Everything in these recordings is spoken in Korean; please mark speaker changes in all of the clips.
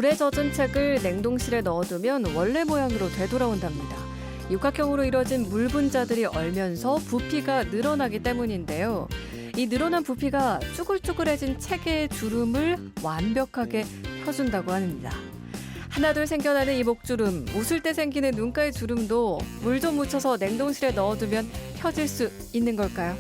Speaker 1: 물에 젖은 책을 냉동실에 넣어두면 원래 모양으로 되돌아온답니다. 육각형으로 이뤄진 물 분자들이 얼면서 부피가 늘어나기 때문인데요. 이 늘어난 부피가 쭈글쭈글해진 책의 주름을 완벽하게 펴준다고 합니다. 하나둘 생겨나는 이 목주름, 웃을 때 생기는 눈가의 주름도 물 좀 묻혀서 냉동실에 넣어두면 펴질 수 있는 걸까요?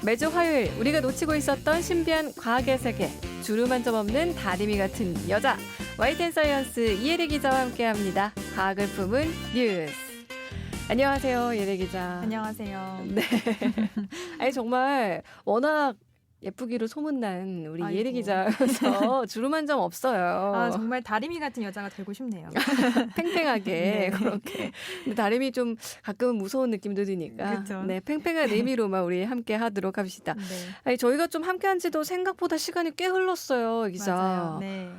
Speaker 1: 매주 화요일 우리가 놓치고 있었던 신비한 과학의 세계, 주름 한 점 없는 다리미 같은 여자, YTN사이언스 이혜리 기자와 함께합니다. 과학을 품은 뉴스. 안녕하세요, 이혜리 기자.
Speaker 2: 안녕하세요.
Speaker 1: 네. 아니 정말 워낙 예쁘기로 소문난 우리 이혜리 기자여서 주름 한 점 없어요.
Speaker 2: 아, 정말 다리미 같은 여자가 되고 싶네요.
Speaker 1: 팽팽하게
Speaker 2: 네.
Speaker 1: 그렇게. 근데 다리미 좀 가끔은 무서운 느낌도 드니까.
Speaker 2: 그쵸.
Speaker 1: 네, 팽팽한 의미로만 우리 함께 하도록 합시다.
Speaker 2: 네.
Speaker 1: 아니, 저희가 좀 함께한 지도 생각보다 시간이 꽤 흘렀어요, 기자.
Speaker 2: 맞아요. 네.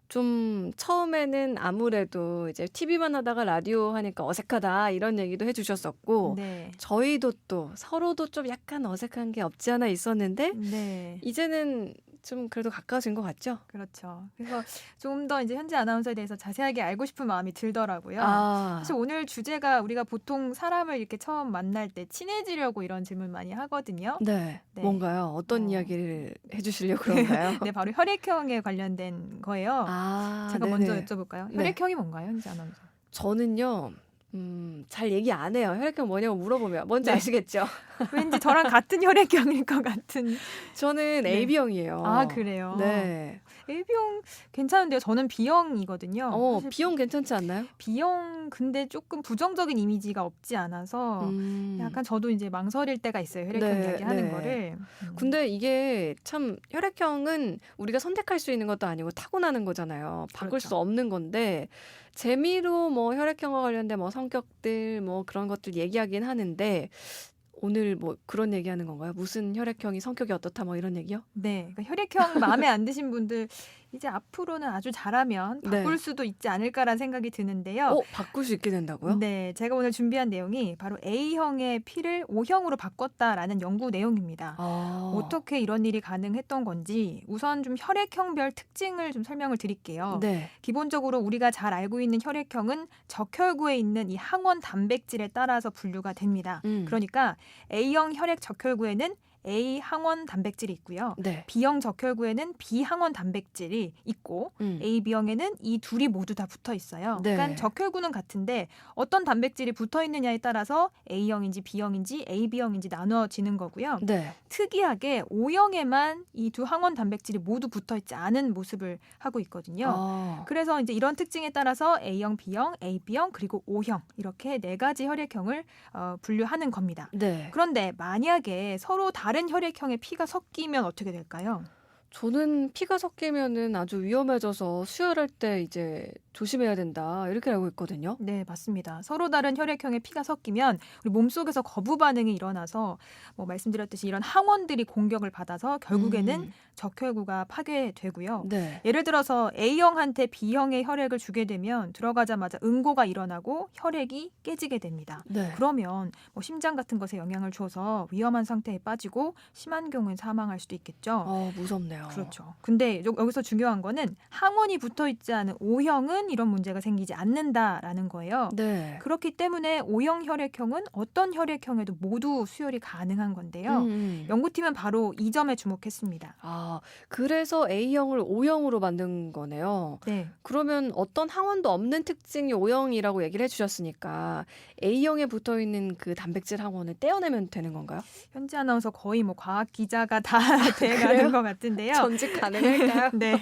Speaker 1: 좀 처음에는 아무래도 이제 TV만 하다가 라디오 하니까 어색하다 이런 얘기도 해주셨었고
Speaker 2: 네.
Speaker 1: 저희도 또 서로도 좀 약간 어색한 게 없지 않아 있었는데
Speaker 2: 네.
Speaker 1: 이제는 좀 그래도 가까워진 것 같죠?
Speaker 2: 그렇죠. 그래서 좀 더 이제 현지 아나운서에 대해서 자세하게 알고 싶은 마음이 들더라고요.
Speaker 1: 아,
Speaker 2: 사실 오늘 주제가 우리가 보통 사람을 이렇게 처음 만날 때 친해지려고 이런 질문 많이 하거든요.
Speaker 1: 네.
Speaker 2: 네.
Speaker 1: 뭔가요? 어떤 이야기를 해주시려고 그런가요?
Speaker 2: 네, 바로 혈액형에 관련된 거예요.
Speaker 1: 아,
Speaker 2: 제가
Speaker 1: 네네.
Speaker 2: 먼저 여쭤볼까요?
Speaker 1: 네.
Speaker 2: 혈액형이 뭔가요, 현지 아나운서?
Speaker 1: 저는요. 잘 얘기 안 해요. 혈액형 뭐냐고 물어보면 뭔지
Speaker 2: 네.
Speaker 1: 아시겠죠?
Speaker 2: 왠지 저랑 같은 혈액형일 것 같은.
Speaker 1: 저는
Speaker 2: 네.
Speaker 1: AB형이에요.
Speaker 2: 아, 그래요?
Speaker 1: 네.
Speaker 2: A형 괜찮은데요. 저는 B형이거든요. 사실
Speaker 1: B형 괜찮지 않나요?
Speaker 2: B형 근데 조금 부정적인 이미지가 없지 않아서 약간 저도 이제 망설일 때가 있어요. 혈액형
Speaker 1: 네,
Speaker 2: 이야기하는
Speaker 1: 네.
Speaker 2: 거를.
Speaker 1: 근데 이게 참 혈액형은 우리가 선택할 수 있는 것도 아니고 타고나는 거잖아요. 바꿀
Speaker 2: 그렇죠.
Speaker 1: 수 없는 건데 재미로 뭐 혈액형과 관련된 뭐 성격들 뭐 그런 것들 얘기하긴 하는데 오늘 뭐 그런 얘기하는 건가요? 무슨 혈액형이 성격이 어떻다 뭐 이런 얘기요?
Speaker 2: 네, 그러니까 혈액형 마음에 안 드신 분들 이제 앞으로는 아주 잘하면 바꿀
Speaker 1: 네.
Speaker 2: 수도 있지 않을까라는 생각이 드는데요.
Speaker 1: 바꿀 수 있게 된다고요?
Speaker 2: 네, 제가 오늘 준비한 내용이 바로 A형의 피를 O형으로 바꿨다라는 연구 내용입니다.
Speaker 1: 아,
Speaker 2: 어떻게 이런 일이 가능했던 건지 우선 좀 혈액형별 특징을 좀 설명을 드릴게요.
Speaker 1: 네.
Speaker 2: 기본적으로 우리가 잘 알고 있는 혈액형은 적혈구에 있는 이 항원 단백질에 따라서 분류가 됩니다. 그러니까 A형 혈액 적혈구에는 A 항원 단백질이 있고요.
Speaker 1: 네.
Speaker 2: B형 적혈구에는 B 항원 단백질이 있고 AB형에는 이 둘이 모두 다 붙어 있어요.
Speaker 1: 네.
Speaker 2: 그러니까 적혈구는 같은데 어떤 단백질이 붙어 있느냐에 따라서 A형인지 B형인지 AB형인지 나눠지는 거고요.
Speaker 1: 네.
Speaker 2: 특이하게 O형에만 이 두 항원 단백질이 모두 붙어 있지 않은 모습을 하고 있거든요.
Speaker 1: 아,
Speaker 2: 그래서 이제 이런 특징에 따라서 A형, B형, AB형 그리고 O형 이렇게 네 가지 혈액형을 분류하는 겁니다.
Speaker 1: 네.
Speaker 2: 그런데 만약에 서로 다른 혈액형의 피가 섞이면 어떻게 될까요?
Speaker 1: 저는 피가 섞이면은 아주 위험해져서 수혈할 때 이제 조심해야 된다 이렇게 알고 있거든요.
Speaker 2: 네, 맞습니다. 서로 다른 혈액형의 피가 섞이면 우리 몸속에서 거부 반응이 일어나서 뭐 말씀드렸듯이 이런 항원들이 공격을 받아서 결국에는 적혈구가 파괴되고요.
Speaker 1: 네.
Speaker 2: 예를 들어서 A형한테 B형의 혈액을 주게 되면 들어가자마자 응고가 일어나고 혈액이 깨지게 됩니다.
Speaker 1: 네.
Speaker 2: 그러면 뭐 심장 같은 것에 영향을 줘서 위험한 상태에 빠지고 심한 경우엔 사망할 수도 있겠죠.
Speaker 1: 무섭네요.
Speaker 2: 그렇죠. 근데 여기서 중요한 거는 항원이 붙어 있지 않은 O형은 이런 문제가 생기지 않는다라는 거예요.
Speaker 1: 네.
Speaker 2: 그렇기 때문에 O형 혈액형은 어떤 혈액형에도 모두 수혈이 가능한 건데요. 연구팀은 바로 이 점에 주목했습니다.
Speaker 1: 그래서 A형을 O형으로 만든 거네요.
Speaker 2: 네.
Speaker 1: 그러면 어떤 항원도 없는 특징이 O형이라고 얘기를 해주셨으니까 A형에 붙어있는 그 단백질 항원을 떼어내면 되는 건가요?
Speaker 2: 현지 아나운서 거의 뭐 과학 기자가 다
Speaker 1: 그래요?
Speaker 2: 돼가는 것 같은데요.
Speaker 1: 전직 가능할까요?
Speaker 2: 네,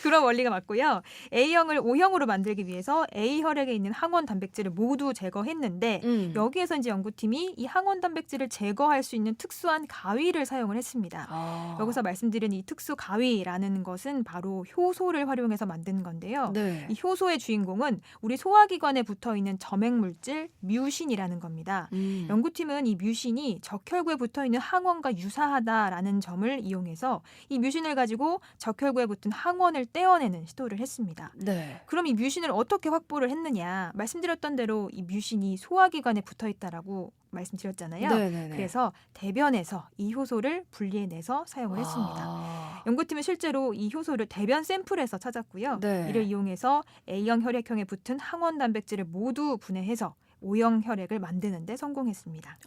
Speaker 2: 그런 원리가 맞고요. A형을 O형으로 만들기 위해서 A 혈액에 있는 항원 단백질을 모두 제거했는데 여기에서 이제 연구팀이 이 항원 단백질을 제거할 수 있는 특수한 가위를 사용을 했습니다. 여기서 말씀드린 이 특수 가위라는 것은 바로 효소를 활용해서 만든 건데요.
Speaker 1: 네.
Speaker 2: 이 효소의 주인공은 우리 소화기관에 붙어있는 점액물질 뮤신이라는 겁니다. 연구팀은 이 뮤신이 적혈구에 붙어있는 항원과 유사하다라는 점을 이용해서 이 뮤신을 가지고 적혈구에 붙은 항원을 떼어내는 시도를 했습니다.
Speaker 1: 네.
Speaker 2: 그럼 이 뮤신을 어떻게 확보를 했느냐? 말씀드렸던 대로 이 뮤신이 소화기관에 붙어있다라고 말씀드렸잖아요.
Speaker 1: 네네네.
Speaker 2: 그래서 대변에서 이 효소를 분리해내서 사용을 했습니다. 연구팀은 실제로 이 효소를 대변 샘플에서 찾았고요.
Speaker 1: 네.
Speaker 2: 이를 이용해서 A형 혈액형에 붙은 항원 단백질을 모두 분해해서 O형 혈액을 만드는 데 성공했습니다.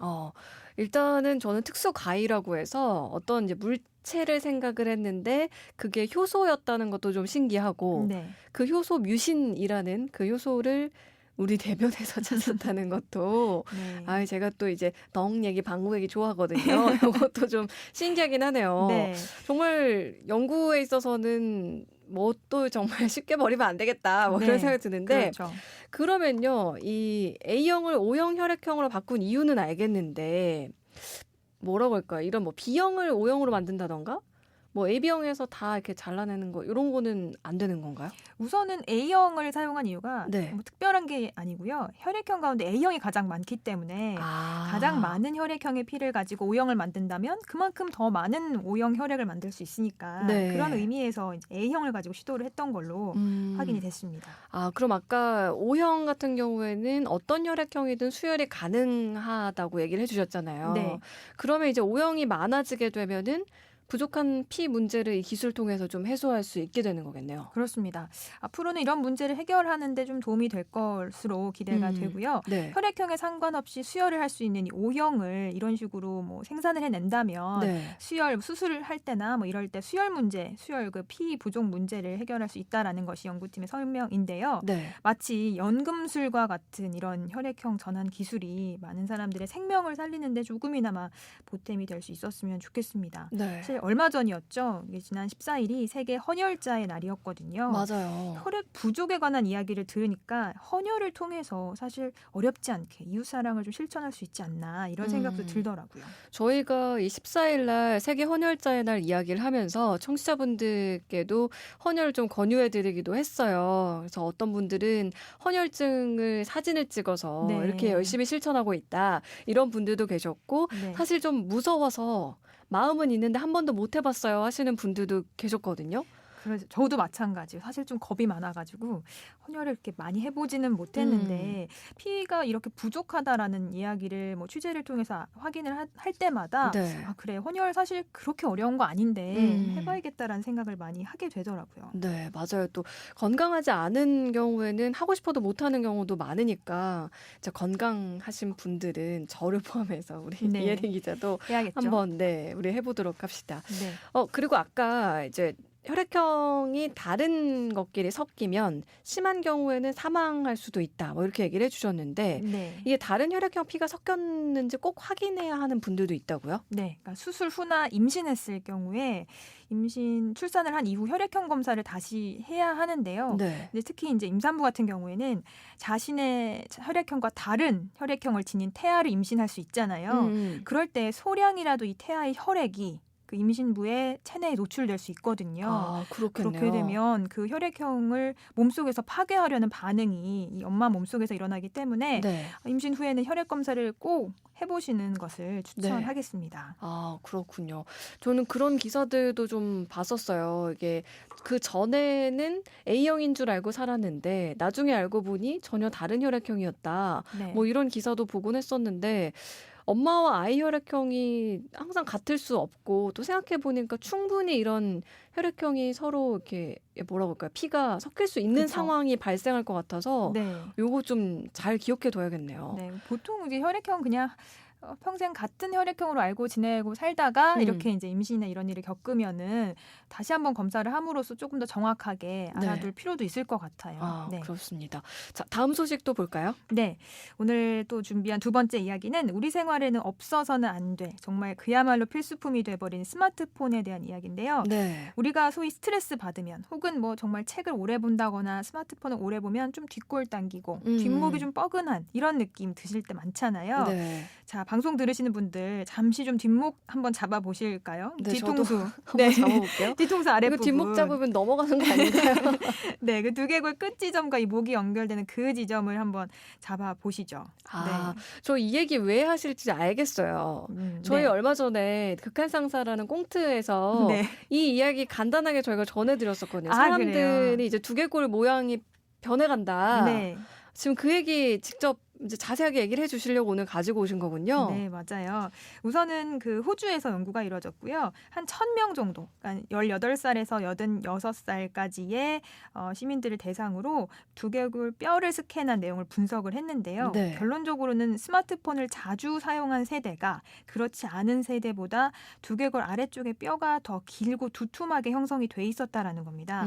Speaker 1: 일단은 저는 특수 가위라고 해서 어떤 이제 물체를 생각을 했는데 그게 효소였다는 것도 좀 신기하고
Speaker 2: 네.
Speaker 1: 그 효소 뮤신이라는 그 효소를 우리 대변에서 찾았다는 것도
Speaker 2: 네.
Speaker 1: 제가 또 이제 덩 얘기, 방구 얘기 좋아하거든요. 이것도 좀 신기하긴 하네요.
Speaker 2: 네.
Speaker 1: 정말 연구에 있어서는 뭐 또 정말 쉽게 버리면 안 되겠다 뭐
Speaker 2: 네.
Speaker 1: 그런 생각이 드는데
Speaker 2: 그렇죠.
Speaker 1: 그러면요 이 A형을 O형 혈액형으로 바꾼 이유는 알겠는데 뭐라고 할까요? 이런 뭐 B형을 O형으로 만든다던가 뭐 AB형에서 다 이렇게 잘라내는 거 이런 거는 안 되는 건가요?
Speaker 2: 우선은 A형을 사용한 이유가
Speaker 1: 네.
Speaker 2: 뭐 특별한 게 아니고요. 혈액형 가운데 A형이 가장 많기 때문에 가장 많은 혈액형의 피를 가지고 O형을 만든다면 그만큼 더 많은 O형 혈액을 만들 수 있으니까
Speaker 1: 네.
Speaker 2: 그런 의미에서 이제 A형을 가지고 시도를 했던 걸로 확인이 됐습니다.
Speaker 1: 그럼 아까 O형 같은 경우에는 어떤 혈액형이든 수혈이 가능하다고 얘기를 해주셨잖아요.
Speaker 2: 네.
Speaker 1: 그러면 이제 O형이 많아지게 되면은 부족한 피 문제를 이 기술 통해서 좀 해소할 수 있게 되는 거겠네요.
Speaker 2: 그렇습니다. 앞으로는 이런 문제를 해결하는 데 좀 도움이 될 것으로 기대가 되고요.
Speaker 1: 네.
Speaker 2: 혈액형에 상관없이 수혈을 할 수 있는 이 O형을 이런 식으로 뭐 생산을 해낸다면
Speaker 1: 네.
Speaker 2: 수혈 수술을 할 때나 뭐 이럴 때 수혈 문제, 수혈 그 피 부족 문제를 해결할 수 있다라는 것이 연구팀의 설명인데요.
Speaker 1: 네.
Speaker 2: 마치 연금술과 같은 이런 혈액형 전환 기술이 많은 사람들의 생명을 살리는데 조금이나마 보탬이 될 수 있었으면 좋겠습니다.
Speaker 1: 네.
Speaker 2: 사실 얼마 전이었죠. 이게 지난 14일이 세계 헌혈자의 날이었거든요.
Speaker 1: 맞아요.
Speaker 2: 혈액 부족에 관한 이야기를 들으니까 헌혈을 통해서 사실 어렵지 않게 이웃사랑을 좀 실천할 수 있지 않나 이런 생각도 들더라고요.
Speaker 1: 저희가 이 14일 날 세계 헌혈자의 날 이야기를 하면서 청취자분들께도 헌혈을 좀 권유해드리기도 했어요. 그래서 어떤 분들은 헌혈증을 사진을 찍어서
Speaker 2: 네.
Speaker 1: 이렇게 열심히 실천하고 있다. 이런 분들도 계셨고
Speaker 2: 네.
Speaker 1: 사실 좀 무서워서 마음은 있는데 한 번도 못 해봤어요 하시는 분들도 계셨거든요.
Speaker 2: 그래서 저도 마찬가지예요. 사실 좀 겁이 많아가지고 헌혈을 이렇게 많이 해보지는 못했는데 피가 이렇게 부족하다라는 이야기를 뭐 취재를 통해서 확인을 할 때마다
Speaker 1: 네.
Speaker 2: 그래 헌혈 사실 그렇게 어려운 거 아닌데 해봐야겠다라는 생각을 많이 하게 되더라고요.
Speaker 1: 네, 맞아요. 또 건강하지 않은 경우에는 하고 싶어도 못하는 경우도 많으니까 이제 건강하신 분들은 저를 포함해서 우리
Speaker 2: 네.
Speaker 1: 이혜리 기자도
Speaker 2: 해야겠죠.
Speaker 1: 한번 우리 해보도록 합시다.
Speaker 2: 네.
Speaker 1: 그리고 아까 이제 혈액형이 다른 것끼리 섞이면 심한 경우에는 사망할 수도 있다. 뭐 이렇게 얘기를 해주셨는데
Speaker 2: 네.
Speaker 1: 이게 다른 혈액형 피가 섞였는지 꼭 확인해야 하는 분들도 있다고요?
Speaker 2: 네, 그러니까 수술 후나 임신했을 경우에 출산을 한 이후 혈액형 검사를 다시 해야 하는데요.
Speaker 1: 네.
Speaker 2: 근데 특히 이제 임산부 같은 경우에는 자신의 혈액형과 다른 혈액형을 지닌 태아를 임신할 수 있잖아요. 그럴 때 소량이라도 이 태아의 혈액이 그 임신부의 체내에 노출될 수 있거든요.
Speaker 1: 그렇겠네요.
Speaker 2: 그렇게 되면 그 혈액형을 몸속에서 파괴하려는 반응이 이 엄마 몸속에서 일어나기 때문에
Speaker 1: 네.
Speaker 2: 임신 후에는 혈액 검사를 꼭 해보시는 것을 추천하겠습니다.
Speaker 1: 그렇군요. 저는 그런 기사들도 좀 봤었어요. 이게 그 전에는 A형인 줄 알고 살았는데 나중에 알고 보니 전혀 다른 혈액형이었다.
Speaker 2: 네.
Speaker 1: 뭐 이런 기사도 보곤 했었는데 엄마와 아이 혈액형이 항상 같을 수 없고 또 생각해 보니까 충분히 이런 혈액형이 서로 이렇게 뭐라고 할까요? 피가 섞일 수 있는
Speaker 2: 그쵸.
Speaker 1: 상황이 발생할 것 같아서
Speaker 2: 네.
Speaker 1: 요거 좀 잘 기억해 둬야겠네요.
Speaker 2: 네. 보통 이제 혈액형 그냥 평생 같은 혈액형으로 알고 지내고 살다가 이렇게 이제 임신이나 이런 일을 겪으면은 다시 한번 검사를 함으로써 조금 더 정확하게 알아둘 필요도 있을 것 같아요. 네.
Speaker 1: 그렇습니다. 자, 다음 소식도 볼까요?
Speaker 2: 네. 오늘 또 준비한 두 번째 이야기는 우리 생활에는 없어서는 안 돼. 정말 그야말로 필수품이 돼버린 스마트폰에 대한 이야기인데요.
Speaker 1: 네.
Speaker 2: 우리가 소위 스트레스 받으면 혹은 뭐 정말 책을 오래 본다거나 스마트폰을 오래 보면 좀 뒷골 당기고 뒷목이 좀 뻐근한 이런 느낌 드실 때 많잖아요.
Speaker 1: 네.
Speaker 2: 자, 방송 들으시는 분들 잠시 좀 뒷목 한번 잡아 보실까요?
Speaker 1: 네,
Speaker 2: 뒤통수.
Speaker 1: 한번 잡아볼게요.
Speaker 2: 뒤통수
Speaker 1: 이거
Speaker 2: 아랫부분.
Speaker 1: 뒷목 잡으면 넘어가는 거 아닌가요?
Speaker 2: 네, 그 두개골 끝 지점과 이 목이 연결되는 그 지점을 한번 잡아 보시죠.
Speaker 1: 저 이 얘기 왜 하실지 알겠어요. 저희 얼마 전에 극한상사라는 꽁트에서
Speaker 2: 네.
Speaker 1: 이 이야기 간단하게 저희가 전해드렸었거든요.
Speaker 2: 그래요?
Speaker 1: 사람들이 이제 두개골 모양이 변해간다.
Speaker 2: 네.
Speaker 1: 지금 그 얘기 직접 이제 자세하게 얘기를 해주시려고 오늘 가지고 오신 거군요.
Speaker 2: 네, 맞아요. 우선은 그 호주에서 연구가 이루어졌고요. 한 1,000명 정도, 그러니까 18살에서 86살까지의 시민들을 대상으로 두개골 뼈를 스캔한 내용을 분석을 했는데요.
Speaker 1: 네.
Speaker 2: 결론적으로는 스마트폰을 자주 사용한 세대가 그렇지 않은 세대보다 두개골 아래쪽의 뼈가 더 길고 두툼하게 형성이 돼 있었다라는 겁니다.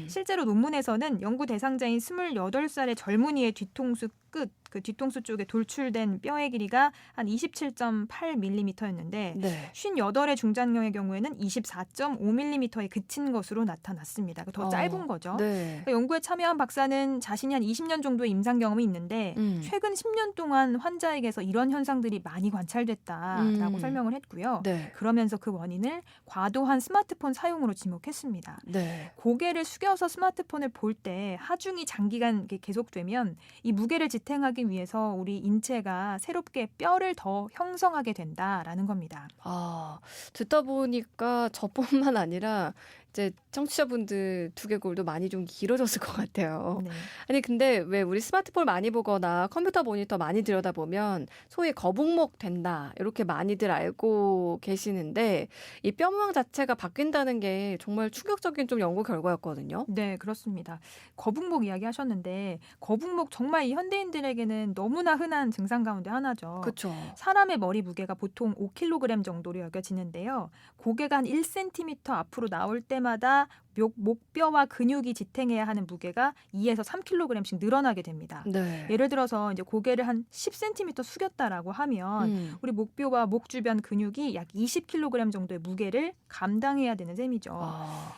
Speaker 2: 실제로 논문에서는 연구 대상자인 28살의 젊은이의 뒤통수 끝, 그 뒤통수 쪽에 돌출된 뼈의 길이가 한 27.8mm였는데
Speaker 1: 네.
Speaker 2: 58의 중장년의 경우에는 24.5mm에 그친 것으로 나타났습니다. 더 짧은 거죠.
Speaker 1: 네.
Speaker 2: 연구에 참여한 박사는 자신이 한 20년 정도의 임상 경험이 있는데 최근 10년 동안 환자에게서 이런 현상들이 많이 관찰됐다라고 설명을 했고요.
Speaker 1: 네.
Speaker 2: 그러면서 그 원인을 과도한 스마트폰 사용으로 지목했습니다.
Speaker 1: 네.
Speaker 2: 고개를 숙여서 스마트폰을 볼 때 하중이 장기간 계속되면 이 무게를 지탱하기 위해서 우리 인체가 새롭게 뼈를 더 형성하게 된다라는 겁니다.
Speaker 1: 듣다 보니까 저뿐만 아니라 이제 청취자분들 두개골도 많이 좀 길어졌을 것 같아요.
Speaker 2: 네.
Speaker 1: 아니 근데 왜 우리 스마트폰 많이 보거나 컴퓨터 모니터 많이 들여다보면 소위 거북목 된다 이렇게 많이들 알고 계시는데 이 뼈 모양 자체가 바뀐다는 게 정말 충격적인 좀 연구 결과였거든요.
Speaker 2: 네, 그렇습니다. 거북목 이야기 하셨는데 거북목 정말 이 현대인들에게는 너무나 흔한 증상 가운데 하나죠.
Speaker 1: 그렇죠.
Speaker 2: 사람의 머리 무게가 보통 5kg 정도로 여겨지는데요. 고개가 한 1cm 앞으로 나올 때마다 목뼈와 근육이 지탱해야 하는 무게가 2에서 3kg씩 늘어나게 됩니다.
Speaker 1: 네.
Speaker 2: 예를 들어서 이제 고개를 한 10cm 숙였다라고 하면 우리 목뼈와 목 주변 근육이 약 20kg 정도의 무게를 감당해야 되는 셈이죠.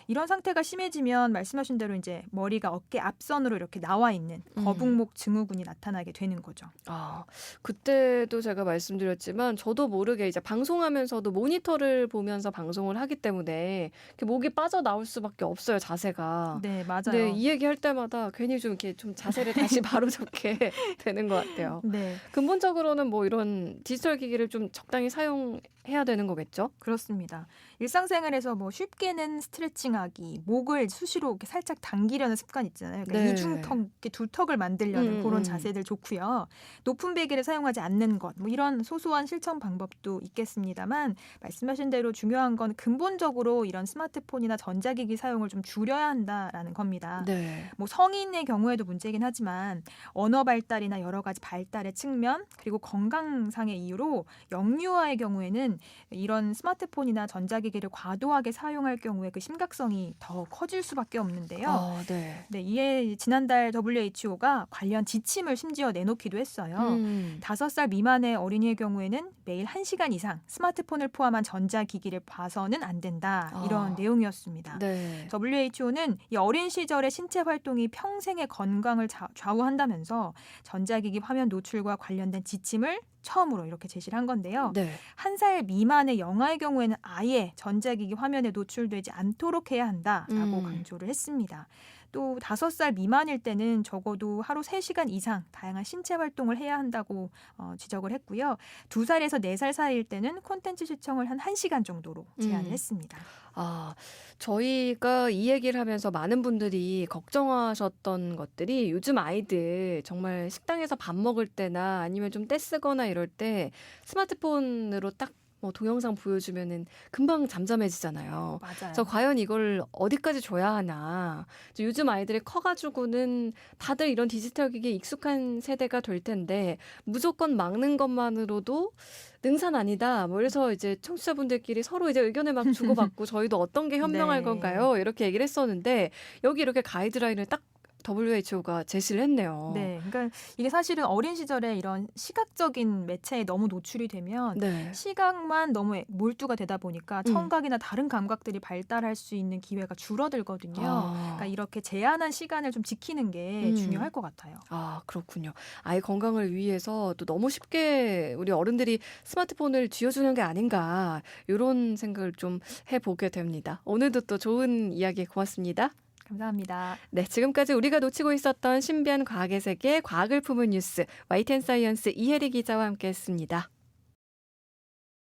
Speaker 2: 이런 상태가 심해지면 말씀하신 대로 이제 머리가 어깨 앞선으로 이렇게 나와 있는 거북목 증후군이 나타나게 되는 거죠.
Speaker 1: 그때도 제가 말씀드렸지만 저도 모르게 이제 방송하면서도 모니터를 보면서 방송을 하기 때문에 이렇게 목이 빠져나올 수밖에 없어요, 자세가.
Speaker 2: 네, 맞아요.
Speaker 1: 네, 이 얘기할 때마다 괜히 좀 이렇게 좀 자세를 다시 바로잡게 되는 것 같아요.
Speaker 2: 네,
Speaker 1: 근본적으로는 뭐 이런 디지털 기기를 좀 적당히 사용해야 되는 거겠죠?
Speaker 2: 그렇습니다. 일상생활에서 뭐 쉽게는 스트레칭하기, 목을 수시로 이렇게 살짝 당기려는 습관 있잖아요. 그러니까
Speaker 1: 네.
Speaker 2: 이중턱, 이렇게 두 턱을 만들려는 그런 자세들 좋고요. 높은 베개를 사용하지 않는 것, 뭐 이런 소소한 실천 방법도 있겠습니다만 말씀하신 대로 중요한 건 근본적으로 이런 스마트폰이나 전자기기 사용을 좀 줄여야 한다라는 겁니다.
Speaker 1: 네.
Speaker 2: 뭐 성인의 경우에도 문제이긴 하지만 언어 발달이나 여러 가지 발달의 측면 그리고 건강상의 이유로 영유아의 경우에는 이런 스마트폰이나 전자기기를 과도하게 사용할 경우에 그 심각성이 더 커질 수밖에 없는데요.
Speaker 1: 네.
Speaker 2: 네, 이에 지난달 WHO가 관련 지침을 심지어 내놓기도 했어요. 5살 미만의 어린이의 경우에는 매일 1시간 이상 스마트폰을 포함한 전자기기를 봐서는 안 된다. 이런 내용이었습니다.
Speaker 1: 네.
Speaker 2: WHO는 이 어린 시절의 신체 활동이 평생의 건강을 좌우한다면서 전자기기 화면 노출과 관련된 지침을 처음으로 이렇게 제시를 한 건데요.
Speaker 1: 네.
Speaker 2: 1살 미만의 영아의 경우에는 아예 전자기기 화면에 노출되지 않도록 해야 한다라고 강조를 했습니다. 또 5살 미만일 때는 적어도 하루 3시간 이상 다양한 신체 활동을 해야 한다고 지적을 했고요. 2살에서 4살 사이일 때는 콘텐츠 시청을 한 1시간 정도로 제한을 했습니다.
Speaker 1: 저희가 이 얘기를 하면서 많은 분들이 걱정하셨던 것들이 요즘 아이들 정말 식당에서 밥 먹을 때나 아니면 좀 떼쓰거나 이럴 때 스마트폰으로 딱 뭐 동영상 보여주면은 금방 잠잠해지잖아요.
Speaker 2: 맞아요.
Speaker 1: 그래서 과연 이걸 어디까지 줘야 하나. 요즘 아이들이 커가지고는 다들 이런 디지털 기기에 익숙한 세대가 될 텐데 무조건 막는 것만으로도 능산 아니다. 뭐 그래서 이제 청취자분들끼리 서로 이제 의견을 막 주고받고 저희도 어떤 게 현명할
Speaker 2: 네.
Speaker 1: 건가요? 이렇게 얘기를 했었는데 여기 이렇게 가이드라인을 딱 WHO가 제시를 했네요.
Speaker 2: 네, 그러니까 이게 사실은 어린 시절에 이런 시각적인 매체에 너무 노출이 되면
Speaker 1: 네.
Speaker 2: 시각만 너무 몰두가 되다 보니까 청각이나 다른 감각들이 발달할 수 있는 기회가 줄어들거든요. 그러니까 이렇게 제한한 시간을 좀 지키는 게 중요할 것 같아요.
Speaker 1: 그렇군요. 아이 건강을 위해서 또 너무 쉽게 우리 어른들이 스마트폰을 쥐어주는 게 아닌가 이런 생각을 좀 해보게 됩니다. 오늘도 또 좋은 이야기 고맙습니다.
Speaker 2: 감사합니다.
Speaker 1: 네, 지금까지 우리가 놓치고 있었던 신비한 과학의 세계, 과학을 품은 뉴스, YTN 사이언스 이혜리 기자와 함께했습니다.